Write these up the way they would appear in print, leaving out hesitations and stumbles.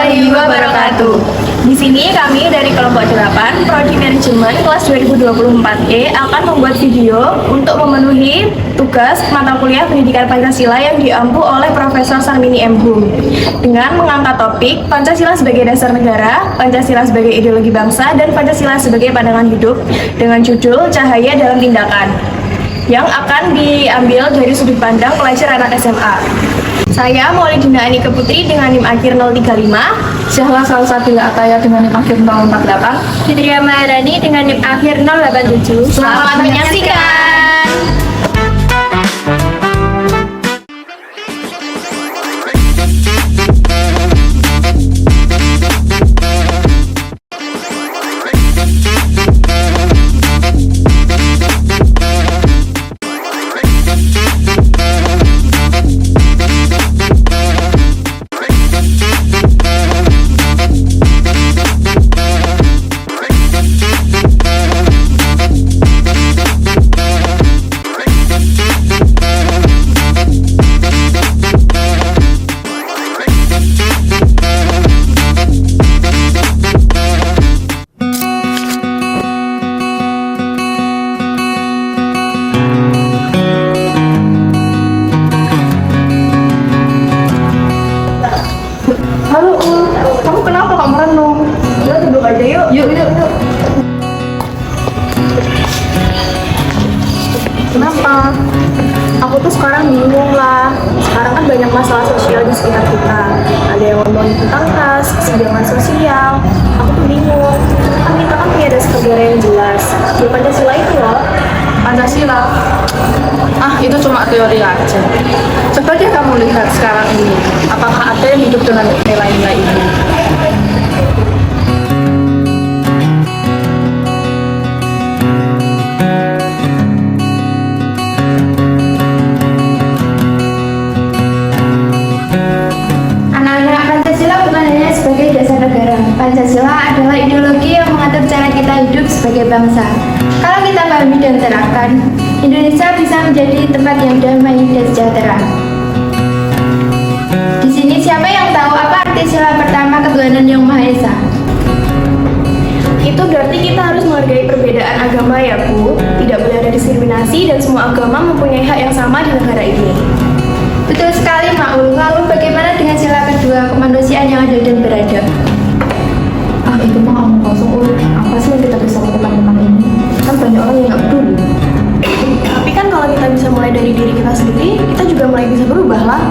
warahmatullahi wabarakatuh. Di sini kami dari kelompok 8 Prodi Manajemen kelas 2024E akan membuat video untuk memenuhi tugas mata kuliah Pendidikan Pancasila yang diampu oleh Profesor Sarmini M. Hum dengan mengangkat topik Pancasila sebagai dasar negara, Pancasila sebagai ideologi bangsa, dan Pancasila sebagai pandangan hidup dengan judul Cahaya dalam Tindakan yang akan diambil dari sudut pandang pelajar anak SMA. Saya Maulidina Anika Putri dengan NIM akhir 035, Syahla Salsabila Ataya dengan NIM akhir 048, Fitria Maharani dengan NIM akhir 087. Selamat menyaksikan! Halo, kamu kenapa kok merenung? Udah duduk aja yuk. Yuk. Kenapa? Aku tuh sekarang bingung lah. Sekarang kan banyak masalah sosial di sekitar kita. Ada yang ngomongin tentang ras, kesenjangan sosial. Aku tuh bingung. Kan kita kan punya dasar negara yang jelas. Di Pancasila itu loh. Pancasila? Ah, itu cuma teori aja. Coba deh kamu lihat sekarang ini. Apakah ada yang hidup dengan nilai-nilai ini? Anak-anak, Pancasila bukan hanya sebagai dasar negara. Pancasila adalah ideologi yang mengatur cara kita hidup sebagai bangsa. Kalau kita pahami dan terapkan, Indonesia bisa menjadi tempat yang damai dan sejahtera. Di sini siapa yang tahu apa arti sila pertama ketuhanan yang Maha Esa? Itu berarti kita harus menghargai perbedaan agama ya Bu. Tidak boleh ada diskriminasi dan semua agama mempunyai hak yang sama di negara ini. Betul sekali, Maul. Lalu bagaimana dengan sila kedua, kemanusiaan yang adil dan beradab? Ah, itu mah ngomong kosong. Apa sih yang kita bisa lakukan tentang ini? Kan banyak orang yang nggak peduli. Tapi kan kalau kita bisa mulai dari diri kita sendiri, kita juga mulai bisa berubah lah.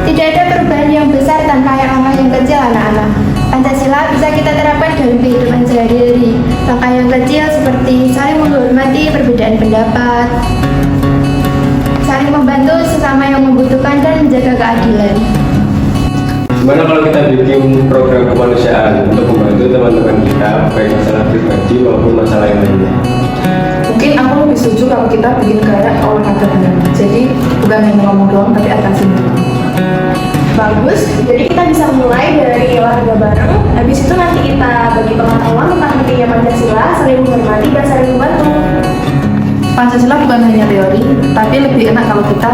Tidak ada perubahan yang besar tanpa langkah yang kecil, anak-anak. Pancasila bisa kita terapkan dalam kehidupan sehari-hari. Langkah yang kecil seperti saling menghormati perbedaan pendapat, saling membantu sesama yang membutuhkan, dan menjaga keadilan. Gimana kalau kita bikin program kemanusiaan untuk membantu teman-teman kita, baik masalah pribadi maupun masalah yang lainnya? Mungkin aku lebih setuju kalau kita bikin kayak olahraga bareng. Jadi bukan hanya ngomong doang, tapi atasinya. Bagus, jadi kita bisa mulai dari olahraga bareng. Habis itu nanti kita bagi pengetahuan tentang pentingnya Pancasila, saling menghormati dan saling membantu. Pancasila bukan hanya teori, tapi lebih enak kalau kita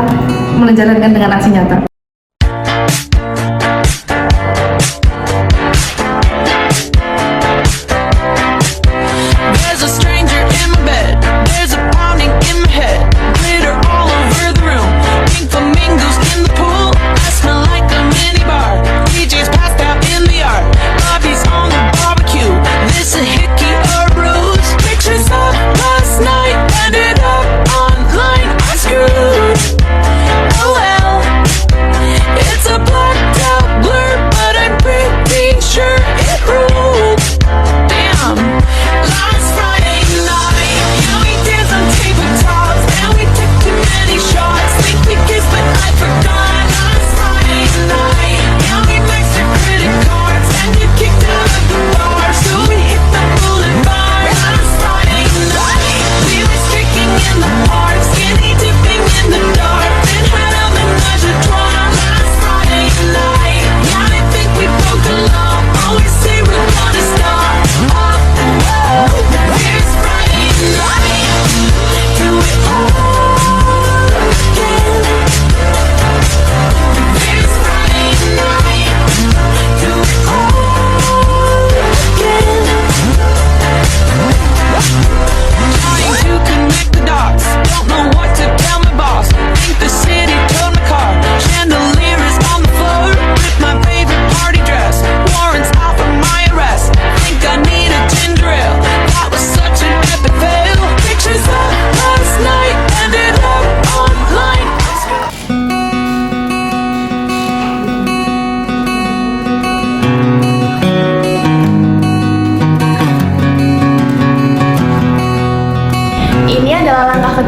menjalankan dengan aksi nyata. There's a stranger in my bed. There's a pounding in my head. Glitter all over the room. Pink flamingos in the pool. I smell like a minibar. DJ's passed out in the yard. Bobby's on the barbecue. This a hickey or bruise. Pictures of last night ended up online. I'm screwed. Oh well.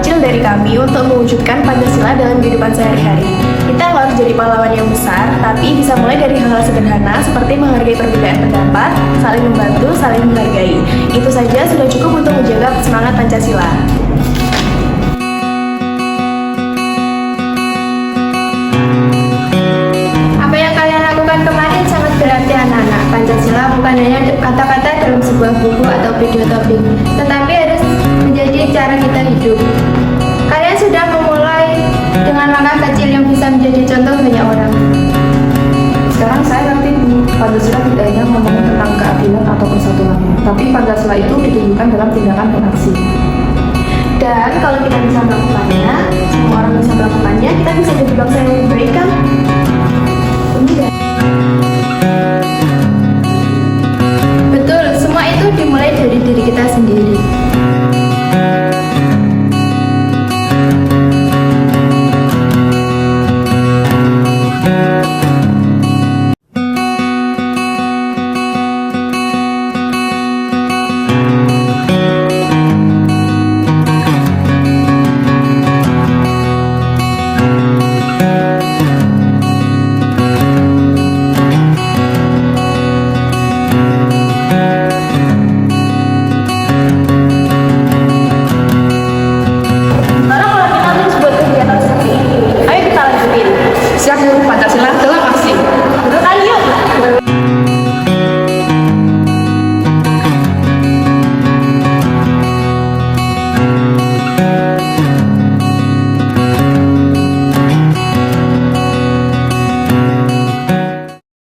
kecil dari kami untuk mewujudkan Pancasila dalam kehidupan sehari-hari. Kita nggak harus jadi pahlawan yang besar, tapi bisa mulai dari hal-hal sederhana seperti menghargai perbedaan pendapat, saling membantu, saling menghargai. Itu saja sudah cukup untuk menjaga semangat Pancasila. Apa yang kalian lakukan kemarin sangat berarti anak-anak. Pancasila bukan hanya kata-kata dalam sebuah buku atau video topik, tetapi harus menjadi cara kita hidup. Kalian sudah memulai dengan langkah kecil yang bisa menjadi contoh banyak orang.